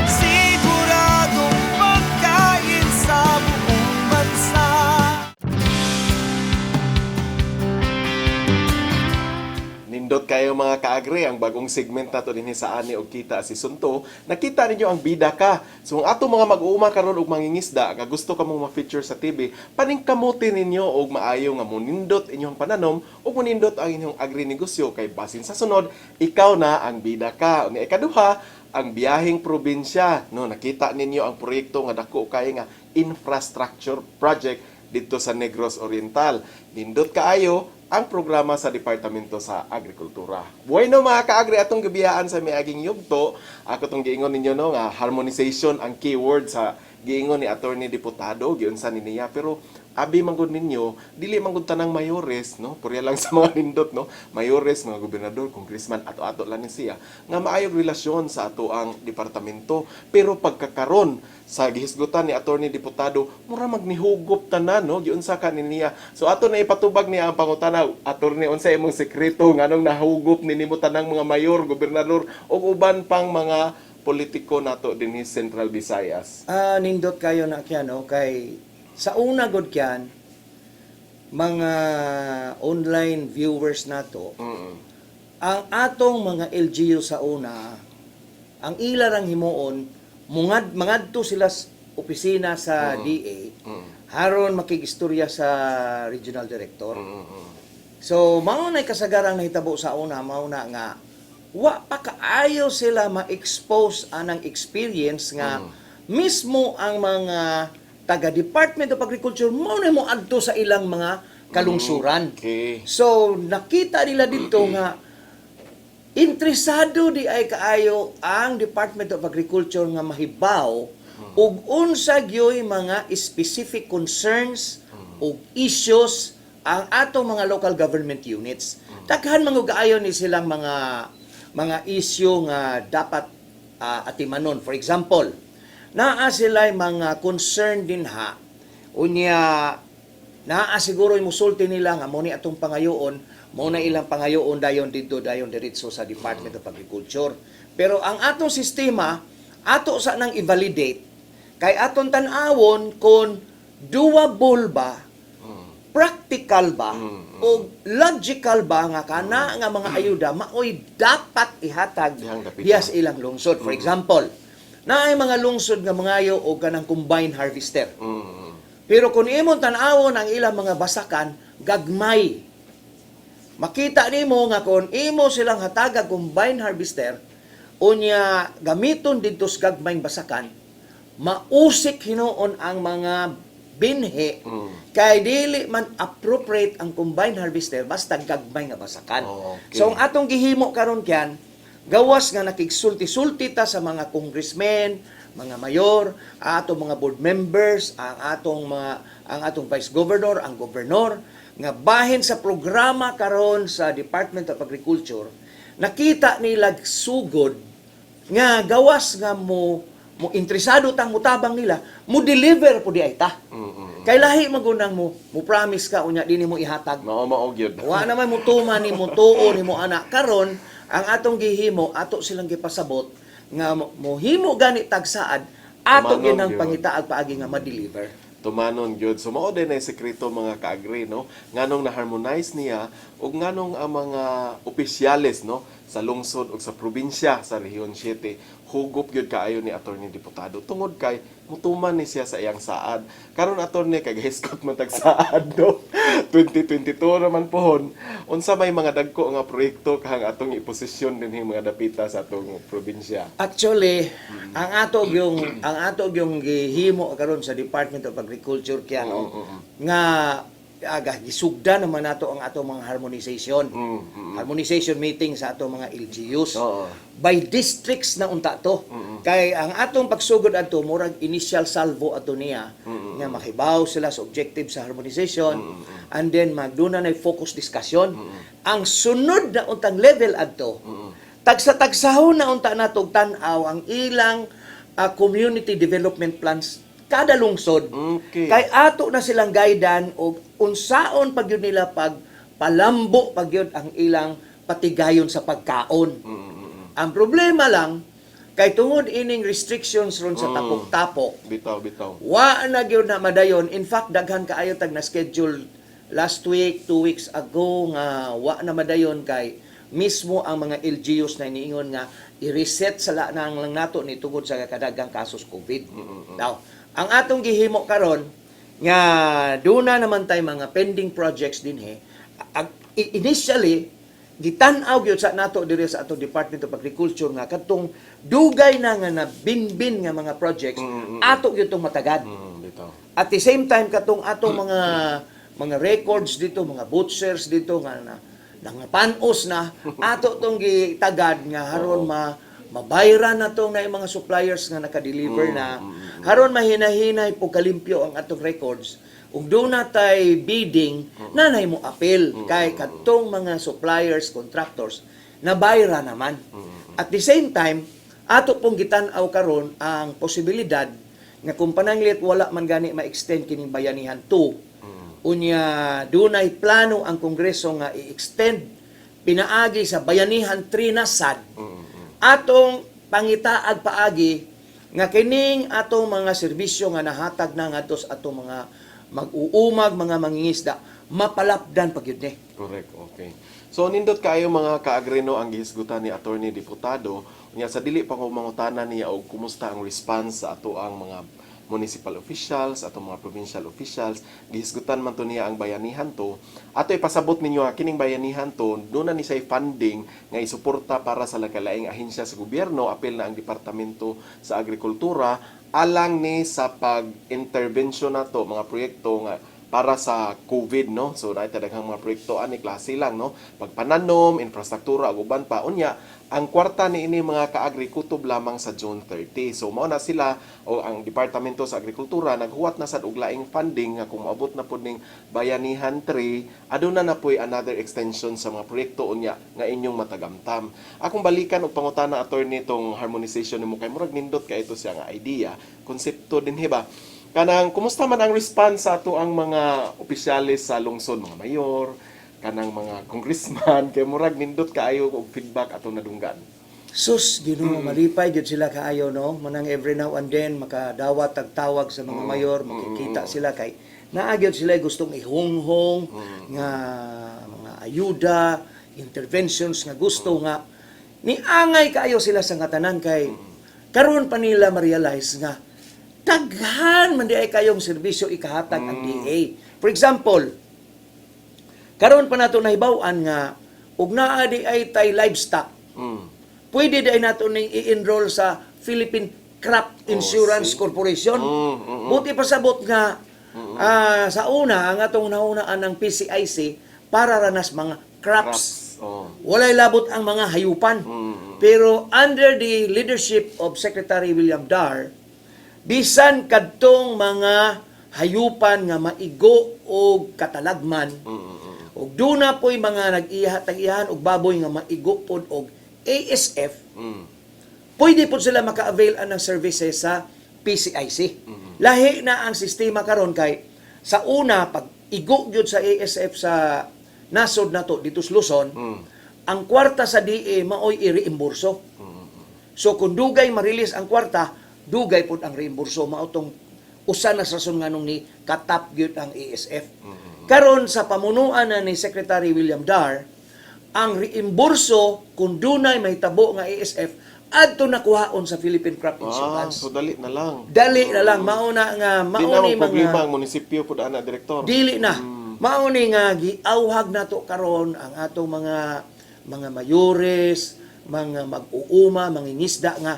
Siguradong pagkain Nindot kayo mga kaagri, ang bagong segment na to din sa Ani og Kita si Sunto. Nakita ninyo ang bida ka. So ang ato mga mag-uuma karon og mangingisda, nga gusto ka mong ma-feature sa TV, paningkamuti ninyo og maayo nga munindot inyong pananom ug munindot ang inyong agri-negosyo kay basin sa sunod, ikaw na ang bida ka. Unya ikaduha, ang biyaheng probinsya. No, nakita ninyo ang proyekto nga dako kay nga infrastructure project dito sa Negros Oriental. Nindot kaayo ang programa sa Departamento sa Agrikultura. Bueno mga kaagri, atong gabiyaan sa miaging yugto, ako tong giingon ninyo no nga harmonization ang keyword sa giingon ni Attorney Diputado, giunsa ni niya, pero abi manggod ninyo, dili manggod tanang mayores, no? Purya lang sa mga nindot, no? Mayores, mga gobernador, congressman, ato-ato lang ni siya, nga maayog relasyon sa ato ang departamento. Pero pagkakaron sa gihisgutan ni Attorney Diputado, mura magnihugop tanan, no? Giunsa ka ni niya. So ato na ipatubag niya ang pangutana, Attorney, unsa imong sekreto nganong nahugop ni nimo tanang mga mayor, gobernador, o uban pang mga politiko nato dinhi Central Visayas? Nindot kayo na kyan, no? Kay sa una god kyan, mga online viewers nato, ang atong mga LGU sa una, ang ilarang himuon, mangadto sila opisina sa DA, haron makigistorya sa regional director. So, mao na kasagarang nahitabo sa una, mao na nga, wa pa kaayo sila ma-expose anang experience nga mismo ang mga taga Department of Agriculture mo na mo adto sa ilang mga kalungsuran. Okay. So, nakita nila dito nga interesado di ay kaayo ang Department of Agriculture nga mahibaw ug unsa gyoy mga specific concerns ug issues ang atong mga local government units. Daghan mangugaayon ni silang mga issue nga dapat atimanon. For example, naa sila mga concern din ha. Unya, naa siguro yung musulti nila nga mo ni atong pangayoon, mo na ilang pangayoon dayon dito, dayon diretso sa Department of Agriculture. Pero ang atong sistema, ato sa nang i-validate, kay atong tanawon kung doable ba, practical ba, o logical ba nga kana nga mga ayuda, maoy dapat ihatag diya sa ilang lungsod. For example, na ay mga lungsod nga mangayo o ganang combined harvester. Pero kung imong tan-awon ang ilang mga basakan, gagmay. Makita nimo nga kung imo silang hatagag combined harvester, unya gamiton dito sa gagmayng basakan, mausik hinuon ang mga binhi, kay dili man appropriate ang combined harvester basta gagmay nga basakan. Okay. So ang atong gihimo karon kyan, gawas nga nakigsulti-sulti ta sa mga congressmen, mga mayor, atong mga board members, ang atong vice governor, ang gobernador, nga bahin sa programa karon sa Department of Agriculture, nakita nila sugod nga gawas nga mo interesado tang mutabang nila, mo deliver po di ay ta. Kay lahi magunang mo promise ka unya dinhi mo ihatag. Mao gyud. Wa naman mo tuman ni mo tuo ni mo anak karon ang atong gihimo ato silang gipasabot nga mohimo gani tagsaad ato Tumanon ginang yun. pangitaag paagi nga ma-deliver. Tumanon gyud. So mao din ay sekreto mga kaagri, no? Nganong na-harmonize niya ug nganong ang mga opisyales, no, sa lungsod ug sa probinsya sa Rehiyon 7 hugop gyud kaayo ni Attorney Diputado tungod kay mutuman ni siya sa iyang saad. Karon attorney kay hiskot man tag saad, no? 2022 naman pohon. Unsa may mga dagko nga proyekto kang atong iposisyon dinhi mga dapita sa atong probinsya? Actually, ang ato yung gihimo karon sa Department of Agriculture kaya nga gisugda naman nato ang atong mga harmonization. Harmonization meeting sa atong mga LGUs. By districts na unta to. Kay ang atong pagsugod ato murag initial salvo ato niya nga makibaw sila sa objective sa harmonization and then magduna na focus discussion. Ang sunod na untang level adto tagsa-tagsahon na unta nato tan-aw ang ilang community development plans kada lungsod. Okay. Kay ato na silang guidan og unsaon pag yun nila pag palambo pag yun ang ilang patigayon sa pagkaon. Ang problema lang kay tungod ining restrictions ron sa tapok-tapok. Bitaw. Wa na gyud na madayon. In fact, daghan kaayo tag na schedule last week, 2 weeks ago nga wa na madayon kay mismo ang mga LGUs na iniingon nga i-reset sa lang nato ni tungod sa kadagang kasos COVID. Now, ang atong gihimo karon nga duna naman tay mga pending projects din initially gitan-aw gyud sa nato diri sa atong Department of Agriculture nga katong dugay na nga nabinbin nga mga projects ato gyud tong matagad. At the same time katong atong mga records dito, mga butchers dito nga panos na ato tong gitagad nga haron mabayran na tong na mga suppliers nga naka-deliver na haron mahinahinay po kalimpyo ang atong records. Ug doon natay bidding, nanay mo appeal kay katong mga suppliers, contractors, na bayra naman. At the same time, ato pong gitan-aw karon ang posibilidad nga kung pananglit wala man gani ma-extend kining bayanihan 2. Unya dunay plano ang Kongreso nga i-extend pinaagi sa bayanihan 3 na sad. Atong pangitaag paagi nga kining atong mga serbisyo nga nahatag na ngadto sa atong mga mag-uumag, mga mangingisda, mapalapdan pag yun Correct, okay. So, nindot kayo mga kaagreno ang gihisgutan ni Attorney Diputado. Unya sa dili pa ko mangutana niya og kumusta ang response sa ato ang mga municipal officials, ato mga provincial officials, gihisgutan man to niya ang bayanihan to. Ato ipasabot ninyo kining bayanihan to, doon na ni say funding nga isuporta para sa lakalaing ahensya sa gobyerno, apil na ang Departamento sa Agrikultura, alang ni sa pag-intervention na to, mga proyekto nga para sa COVID, no? So, daghang mga proyekto ani klase lang, no? Pagpananom, infrastruktura, ug uban pa. Unya, ang kwarta ni ini mga kaagri kutob lamang sa June 30. So, mao na sila o ang Departamento sa Agrikultura naghuwat na sad og laing funding nga kung maabot na pud ning bayanihan 3, aduna na poy another extension sa mga proyekto unya nga inyong matagamtam. Akong balikan og pangutana attorney tong harmonization nimo kay murag nindot kay ito siya nga idea, konsepto din ba? Kanang kumusta man ang response sa ato ang mga opisyalis sa lungsod, mga mayor, kanang mga congressman, kay murag nindot kaayo og feedback ato nadunggan. Sus, Ginoo, malipay jud sila kaayo, no? Manang every now and then makadawat tagtawag sa mga mayor, makikita sila kay naagyod sila gustong ihonghong nga mga ayuda, interventions nga gusto nga niangay kaayo sila sa ngatanan kay karon pa nila ma-realize nga daghan man di ay kayong serbisyo ikahatag ang DA. For example, karon pa nato nahibaw-an nga ug naa di ay tay livestock. Pwede di ay nato ning i-enroll sa Philippine Crop Insurance Corporation. Buti pasabot nga sa una ang atong naunaan ng PCIC para ranas mga crops. Walay labot ang mga hayupan. Pero under the leadership of Secretary William Dar, bisan kadtong mga hayupan nga maigo o katalagman og duna po'y mga nag-iyahan og baboy nga maigo pod og ASF, pwede po sila maka-avail ng services sa PCIC. Lahi na ang sistema karon kay sa una pag igo gyud sa ASF sa nasod nato dito sa Luzon, ang kwarta sa DA maoy i-reimburso. So kung dugay ma-release ang kwarta, dugay pod ang reimburso, mautong usa na rason nganong ni katap gyud ang ASF. Karon sa pamunuan na ni Secretary William Dar, ang reimburso kung dunay mahitabo nga ASF adto nakuhaon sa Philippine Crop Insurance. So dali na lang. Dali na lang mauna nga mauni problema mga ang munisipyo pud ana direktor. dili na. Mauni nga giawhag nato karon ang atong mga mayores, mga mag-uuma, mga ngisda nga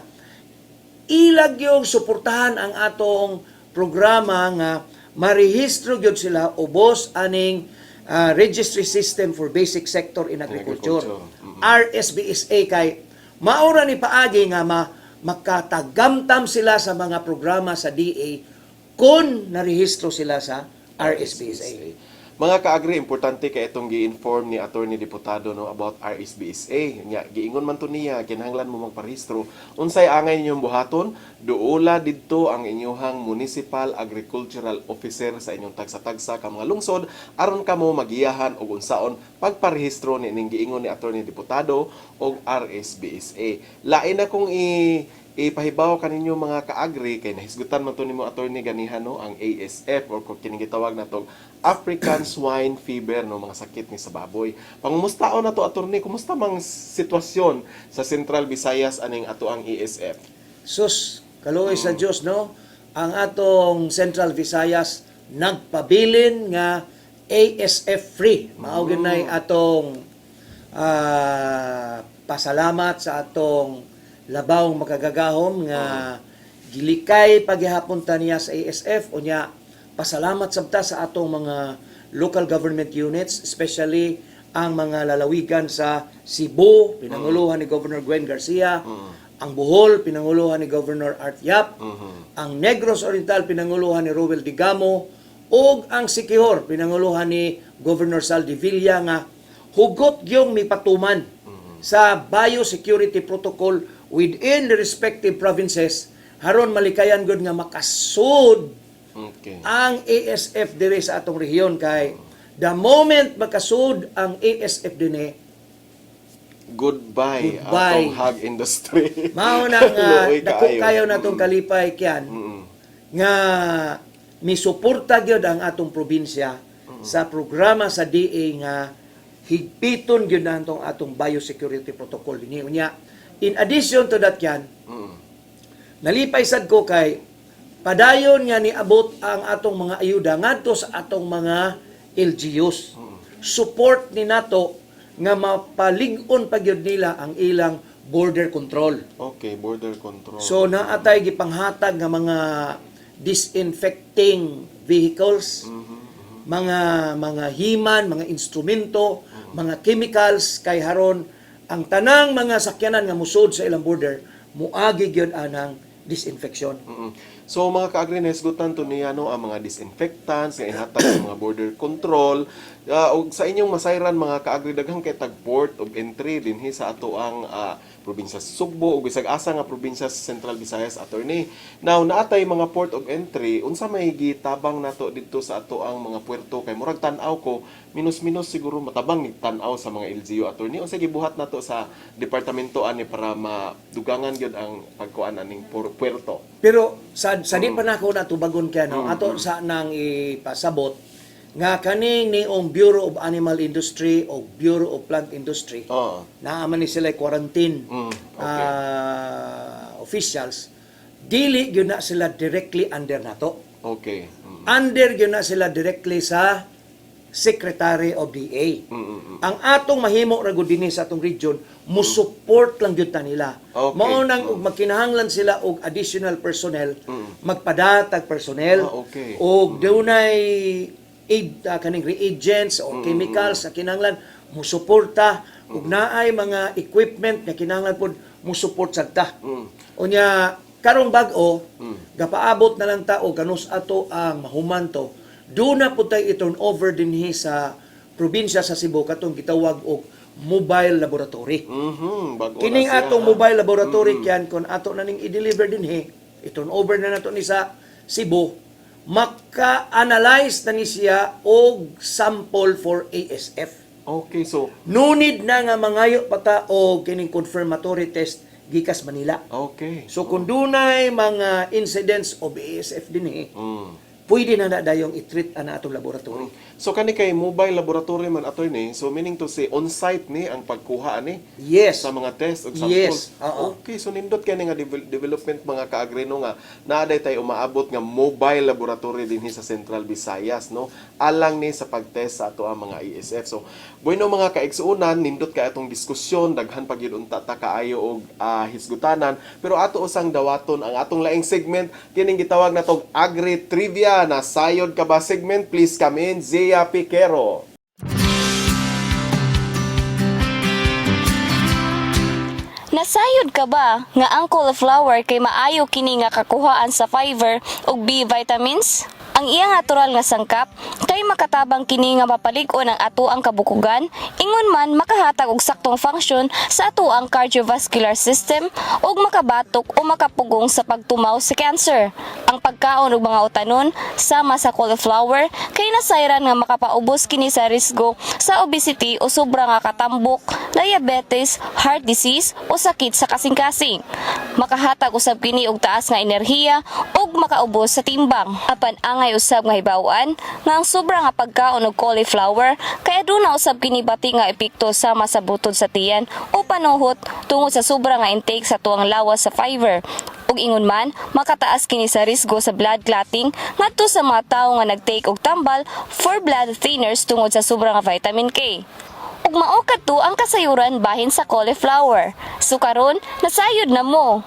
ilag yung suportahan ang atong programa nga marehistro gyud sila ubos aning registry system for basic sector in agriculture. RSBSA kay maura ni paagi nga makatagamtam sila sa mga programa sa DA kung narehistro sila sa RSBSA. Mga kaagri, importante kay itong gi-inform ni Attorney Diputado no about RSBSA. Nya giingon man to niya kinahanglan mo magparehistro. Unsay angay ninyong buhaton? Duola didto ang inyong municipal agricultural officer sa inyong tagsa-tagsa ka mga lungsod aron kamo magiyahan og unsaon pagparehistro ni ning giingon ni Attorney Diputado og RSBSA. Lain na kung ipahibaw kaninyo mga kaagri kay nahisgutan man to nimo attorney ganihan no ang ASF or kung kining gitawag natong African Swine Fever no mga sakit ni sa baboy. Pangumustaon na to attorney, kumusta mang sitwasyon sa Central Visayas aning ato ang ASF? Sus, kaluoy sa Dios no, ang atong Central Visayas nagpabilin nga ASF free. Mao ginay atong pasalamat sa atong labawng makagagahom nga gilikay paghihapon ta niya sa ASF unya pasalamat sabta sa atong mga local government units, especially ang mga lalawigan sa Cebu, pinanguluhan ni Governor Gwen Garcia, ang Bohol, pinanguluhan ni Governor Art Yap, ang Negros Oriental, pinanguluhan ni Rowel Digamo, ug ang Siquijor, pinanguluhan ni Governor Sal de Villa nga hugot gyung mipatuman sa biosecurity protocol within the respective provinces haron malikayan gud nga makasud ang ASF dire sa atong rehiyon kay the moment makasud ang ASF dinhi Goodbye atong hog industry. mao na nga dako kayo natong kalipay kyan nga misuporta gyud ang atong probinsya sa programa sa DA nga higpiton gyud natong atong biosecurity protocol dinhi unya. In addition to that yan, nalipay sad ko kay padayon nga niabot ang atong mga ayuda ngadto sa atong mga LGUs. Support ni nato nga mapalig-on pa gyud nila ang ilang border control. Okay, border control. So naatay gipanghatag nga mga disinfecting vehicles, mga himan, mga instrumento, mga chemicals kay haron ang tanang mga sakyanan nga musod sa ilang border muagi gyud anang disinfection. So mga kaagri nahisgutan to niya no ang mga disinfectants nga ihatag sa mga border control. Og sa inyong masayran mga kaagri daghang kay tag port of entry dinhi sa ato ang probinsya sa Sugbo ug bisag asa nga probinsya sa Central Visayas attorney. Now naatay mga port of entry unsa may gitabang nato didto sa ato ang mga puerto kay murag tan-aw ko minus-minus siguro matabang ni tan-aw sa mga LGU attorney unsa gibuhat nato sa departamento ani para madugangan gyud ang pagkuan aning puerto. Pero sa di pa nako natubagon kaya no ato sa nang ipasabot nga kaning niong Bureau of Animal Industry o Bureau of Plant Industry naaman ni sila quarantine officials dili gyud na sila directly under nato. Okay. Under gyud na sila directly sa Secretary of DA. Ang atong mahimo ra gud dinhi sa atong region mo-support lang gyud ta nila. Okay. Mao nang ug makinahanglan sila og additional personnel, magpadatag personnel Okay. og dunay kaning reagents o chemicals sa kinahanglan mo-suporta ug naay mga equipment nga kinahanglan pod mo-support sagta. Unya karong bag-o gapaabot na lang ta og kanus ato ang mahumanto. Do na po tayo i-turn over dinhi sa probinsya sa Cebu katong gitawag og mobile laboratory. Kining atong mobile laboratory kyan kon ato na ning i-deliver dinhi, i-turn over na nato ni sa Cebu, maka-analyze na ni siya og sample for ASF. Okay, so No need na nga mangayo pa ta og kining confirmatory test gikas Manila. okay. So kung dunay mga incidents of ASF dinhi, pwede na dayong i-treat ana atong laboratory. So kani kay mobile laboratory man attorney, so meaning to say on-site ni ang pagkuha ani Yes. sa mga test ug samples. Yes. Oo. Okay, so nindot kani nga development mga kaagrino nga naaday tay umaabot nga mobile laboratory dinhi sa Central Visayas no. Alang ni sa pagtest sa ato ang mga ASF. So bueno mga kaigsuonan nindot kay atong diskusyon daghan pa gyud unta ta kaayo og hisgutanan pero ato usang dawaton ang atong laing segment kining gitawag natong Agri Trivia na sayod ka ba segment. Please come in Zia Piquero. Nasayod ka ba nga ang cauliflower kay maayo kini nga kakuhaan sa fiber ug B vitamins? Ang iyang natural nga sangkap kay makatabang kini nga mapalig-on ang ato ang kabukugan, ingon man makahatag og saktong function sa ato ang cardiovascular system ug makabatok o makapugong sa pagtumaw sa cancer. Ang pagkaon og mga utanon sama sa cauliflower kay nasayran nga makapaubos kini sa risgo sa obesity o sobra nga katambok, diabetes, heart disease o sakit sa kasing-kasing. Makahatag usab kini og taas nga enerhiya ug makaubos sa timbang. Apan angay usab nga hibaw-an nga ang sobra nga pagkaon og cauliflower kay aduna usab kini bati nga epekto sama sa butod sa tiyan o panuhot tungod sa sobra nga intake sa tuang lawas sa fiber. Ug ingon man, makataas kini sa risgo sa blood clotting ngadto sa mga tawo nga nagtake og tambal for blood thinners tungod sa sobra nga vitamin K. Ug mao kadto ang kasayuran bahin sa cauliflower. So karon, nasayod na mo.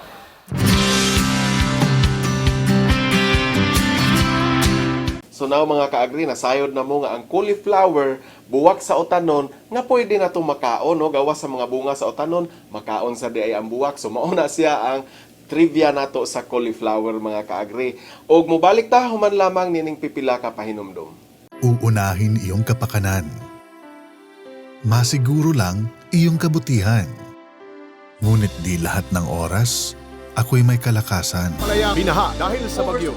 So now mga kaagri, nasayod na mo nga ang cauliflower buwak sa utanon nga pwede na itong makaon, no? Gawas sa mga bunga sa utanon, makaon sa di ay ang buwak. So mauna siya ang trivia nato sa cauliflower mga kaagri. Og mubalik ta human lamang nining pipila ka pahinumdom. Uunahin iyong kapakanan. Masiguro lang iyong kabutihan. Ngunit di lahat ng oras, ako'y may kalakasan. Binaha dahil sa bagyo.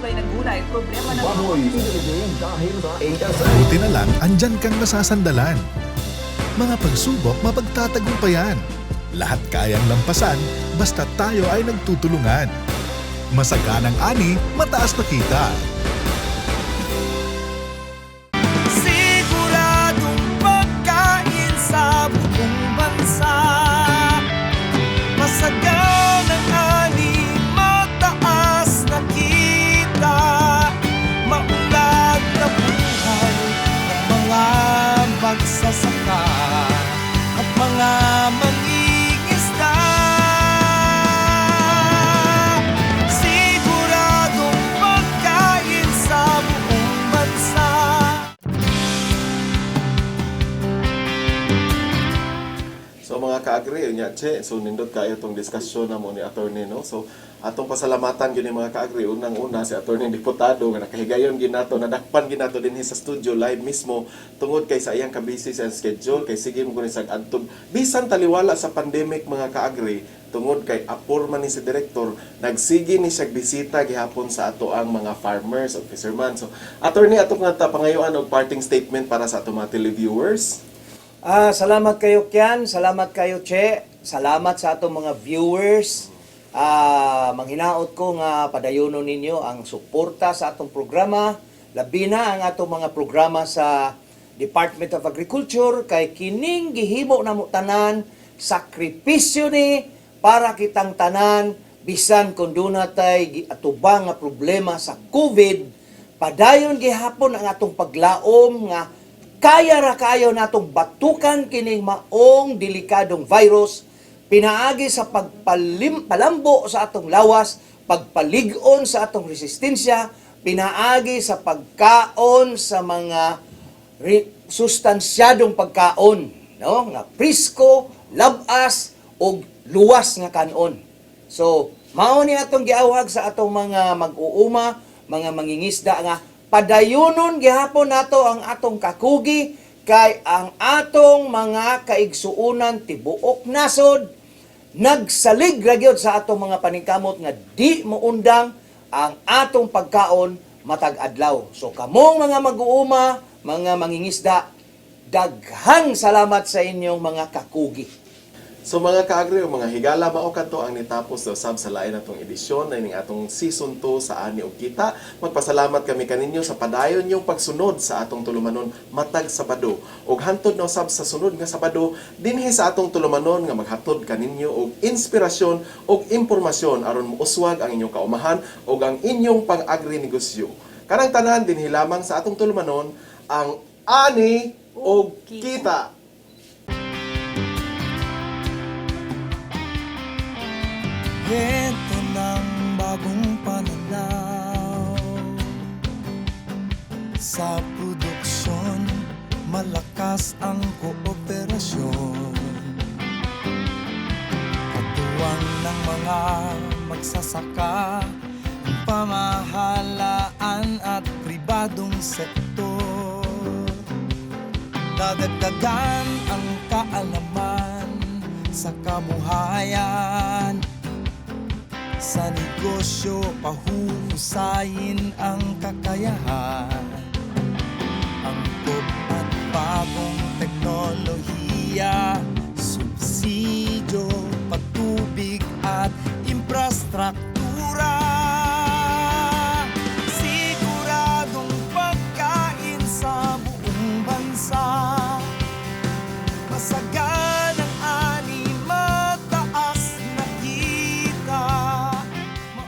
Buti na lang, andyan kang nasasandalan. Mga pagsubok, mapagtatagumpayan. Lahat kayang lampasan, basta tayo ay nagtutulungan. Masaganang ani, mataas na kita. Siguradong pagkain sa buong bansa. Masaganang ani, mataas na kita. Maunlad na buhay ng mga magsasaka at mga mangingisda. Siguradong pagkain sa buong bansa. So mga kaagri, unya che, so nindot kayo itong diskusyon na mo ni attorney, no? So atong pasalamatan yun mga kaagri, unang-una si attorney diputado nga nakahigayon ginato, nadakpan ginato din sa studio live mismo tungod kay sa iyang kabisi sa schedule, kay sige mo kunin sa adtog. Bisan taliwala sa pandemic mga kaagri, tungod kay apor man ni si director, nagsigi ni siya bisita gihapon sa ato ang mga farmers o fishermen. So attorney, atong nga pangayoan og parting statement para sa ato mga televiewers. Salamat kayo Kian, salamat kayo Che, salamat sa atong mga viewers. Manghinaot ko nga padayonon ninyo ang suporta sa atong programa, labi na ang atong mga programa sa Department of Agriculture kay kining gihimo namo tanan, sakripisyo ni para kitang tanan bisan kung doon natay atubang nga problema sa COVID, padayon gihapon ang atong paglaom nga kaya ra kayo natong batukan kining maong delikadong virus, pinaagi sa pagpalambo sa atong lawas, pagpalig-on sa atong resistensya, pinaagi sa pagkaon sa mga sustansyadong pagkaon, no? Nga prisko, labas o luwas nga kanon. So, mao ni atong giawhag sa atong mga mag-uuma, mga mangingisda nga padayonon gihapon nato ang atong kakugi kay ang atong mga kaigsuunan tibuok nasod nagsalig ra gyud sa atong mga paningkamot nga di moundang ang atong pagkaon matag adlaw. So kamong mga mag-uuma, mga mangingisda, daghang salamat sa inyong mga kakugi. So mga kaagri, mga higala mao kadto ang nitapos sa sab sa lain natong edisyon na ning atong season 2 sa Ani og Kita. Magpasalamat kami kaninyo sa padayon yung pagsunod sa atong tulumanon matag Sabado. Ug hantod na sab sa sunod nga Sabado dinhi sa atong tulumanon nga maghatod kaninyo og inspirasyon og impormasyon aron mouswag ang inyong kaumahan ug ang inyong pang-agri negosyo. Kanang tanan dinhi lamang sa atong tulumanon ang Ani og Kita. Ito ng bagong pananaw sa produksyon, malakas ang kooperasyon. Katuwang ng mga magsasaka, ang pamahalaan at pribadong sektor. Nadagdagan ang kaalaman sa kabuhayan. Sa negosyo, pahuhusayin ang kakayahan.